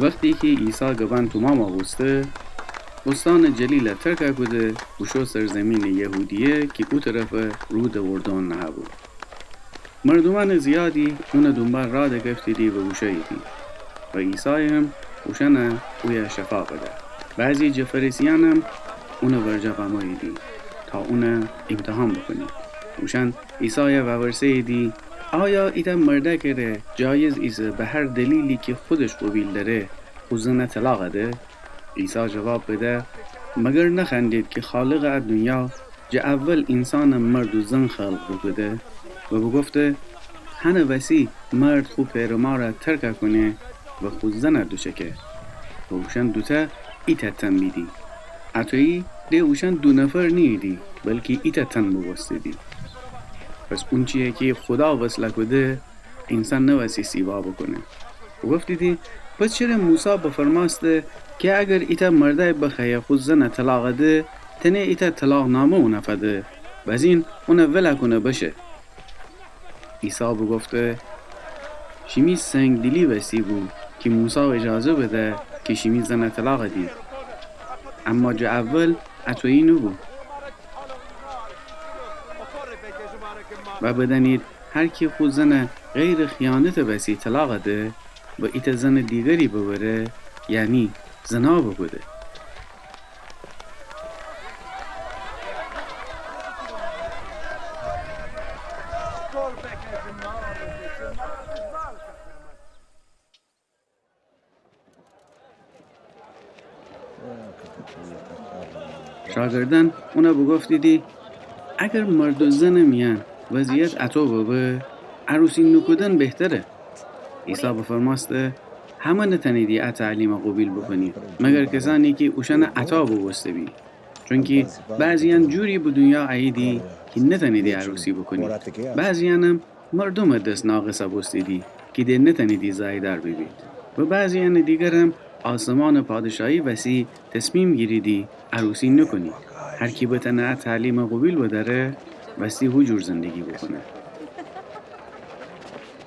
وقتی که عیسی گوان تو ما بسته بستان جلیل ترک کده و شو سرزمین یهودیه که او طرف رود اردن نبود. مردمان زیادی اون دنبال را گرفتیدی و گوشیدی و عیسی هم اوشنه اوی شفا بده. بعضی جفریسیان هم اون ورجا قمایدی تا اون امتحان بکنی. اوشن عیسی و ورسه دی آیا ایتا مرده کره جایز ایسه به هر دلیلی که خودش قبیل داره خوزنه طلاق ده؟ عیسی جواب بده مگر نخندید که خالق دنیا جا اول انسان مرد و زن خلق بکده و بگفته هنه وسی مرد خوب پیرما را ترک کنه و خود زن دوچکه و اوشن دوتا ایتا تن میدی. اتویی ده اوشن دو نفر نیدی بلکه ایتا تن بوستدی. پس اون چیه که خدا وصله کده انسان نوسی سیوا بکنه. و گفتی دی پس چرا موسی بفرماسته که اگر ایتا مرده بخیه خود زن طلاق ده تنه ایتا طلاق نامه اونه فده و از این اونه وله کنه بشه. عیسی بگفته شمی سنگ دلی وسی بود که موسی اجازه بده که شمی زن طلاق دید اما جا اول اتویی نو بود و بدانید هر کی خود زن غیر خیانت وسی طلاق ده و ایتا زن دیگری ببره یعنی زنا بکده. شاگردان اونا بگفتی دی اگر مرد و زن میان وضعیت عطا بابه عروسی نکدن بهتره. عیسی بفرماسته همه نتنیدی تعلیم قبیل بکنی مگر کسانی که اوشن عطا بوسته بی چونکه بعضیان جوری به دنیا عیدی که نتنیدی عروسی بکنی بعضیان هم مردم دست ناقصه بوستیدی که ده نتنیدی زایدار ببید و بعضیان دیگر هم آسمان پادشاهی وسی تصمیم گیریدی عروسی نکنی. هر کی بتنه تعلیم قبیل بداره وسی هجور زندگی بکنه.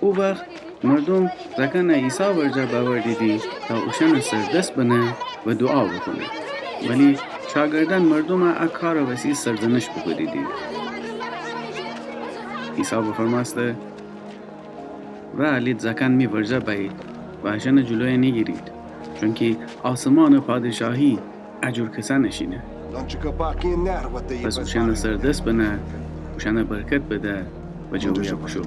او وقت مردم زکن عیسی ورجا باور دیدی تا اوشن سردست بنه و دعا بکنه ولی شاگردان مردم اکار وسی سرزنش بکدیدی. عیسی بفرماسته و علید زکن می ورجا باید و اشن جلوی نگیرید چونکه آسمان پادشاهی اجور کسا نشینه. پس اوشن سردست بنه اوشن برکت بده و جوی بشو.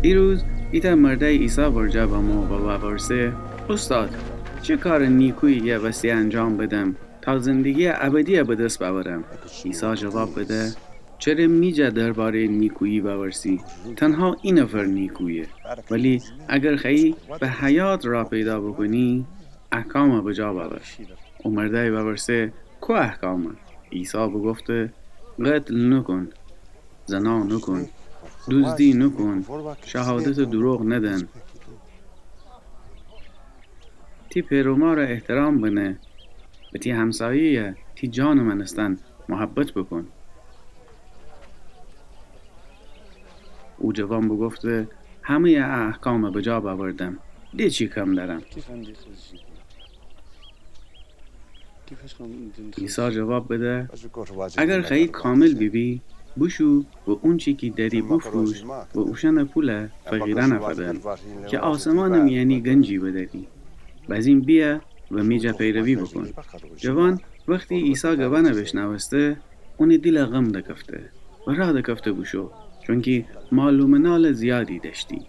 دیروز ایتا مرده عیسی ورجا با ما و ورسه استاد چه کار نیکویی یه وسی انجام بدم تا زندگی ابدی به دست ببرم؟ عیسی جواب بده چرا میجه درباره نیکویی بورسی؟ تنها این نفر نیکویه ولی اگر خیلی به حیات را پیدا بکنی احکام بجا ببر. و مرده بورسه کو احکام؟ عیسی بگفته قتل نکن، زنا نکن، دزدی نکن، شهادت دروغ ندن، تی پیروما را احترام بنه و تی همسایه تی جان منستن محبت بکن. او جوان بگفته همه احکام بجا باوردم دی چی کم دارم؟ عیسی جواب بده اگر خیلی کامل بیبی بشو و اون چی که داری بفروش و اوشن پوله فقیره نفدن که آسمانم یعنی گنجی بداری باز این بیا و میجا پیروی بکن. جوان وقتی عیسی گوانه بشنوسته اون دل غم دکفته و راه دکفته بشو چونکه معلوم نال زیادی داشتی.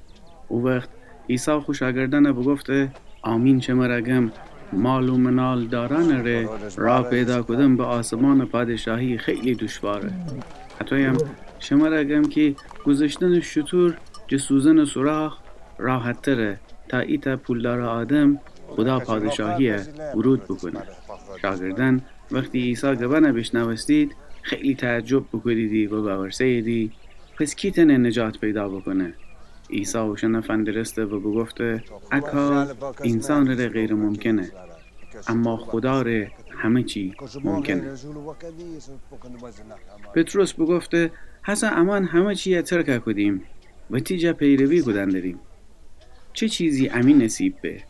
او وقت عیسی خوشاگردانه بگفته آمین چه مرگم معلوم نال داران ره راه پیدا کدن به آسمان پادشاهی خیلی دشواره. حتی هم شمرگم که گذاشتن شطور جسوزن سوراخ راحت تره تا ایتا پولدار آدم خدا پادشاهی ورود بکنه. شاگردان وقتی عیسی گوانه بشنوستید خیلی تعجب بکریدی و باورسیدی پس کی تنه نجات پیدا بکنه؟ عیسی اوشن فندرسته و بگفته اکا انسان ره غیر ممکنه اما خدا ره همه چی ممکنه. پتروس بگفته حسن امان همه چیه ترک کدیم و تیجا پیروی کدن داریم. چه چیزی امین نصیب به؟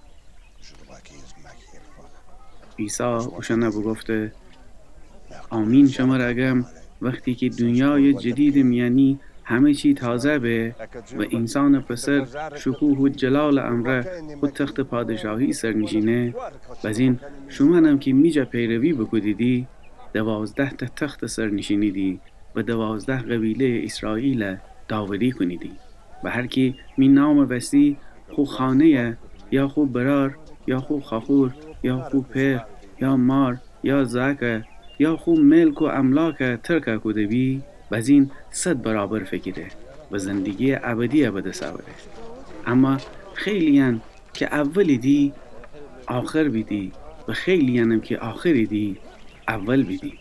عیسی اوشانه بگفته آمین شما را اگم وقتی که دنیای جدید میانی همه چی تازه به و انسان پسر شکوه و جلال امره خود تخت پادشاهی سرنشینه بزین شما هم که میجا پیروی بکدیدی 12 تخت سرنشینی دی و 12 قبیله اسرائیل داوری کنیدی و هر کی می نام وستی خو خانه یا خو برار یا خو خاخور یا خو پر یا مار یا زاکه یا خو ملک و املاک ترکه کده بی بزین 100 برابر فکره و زندگی ابدی به دست آوره. اما خیلی که اولی دی آخر بیدی و خیلی هم که آخری دی اول بیدی.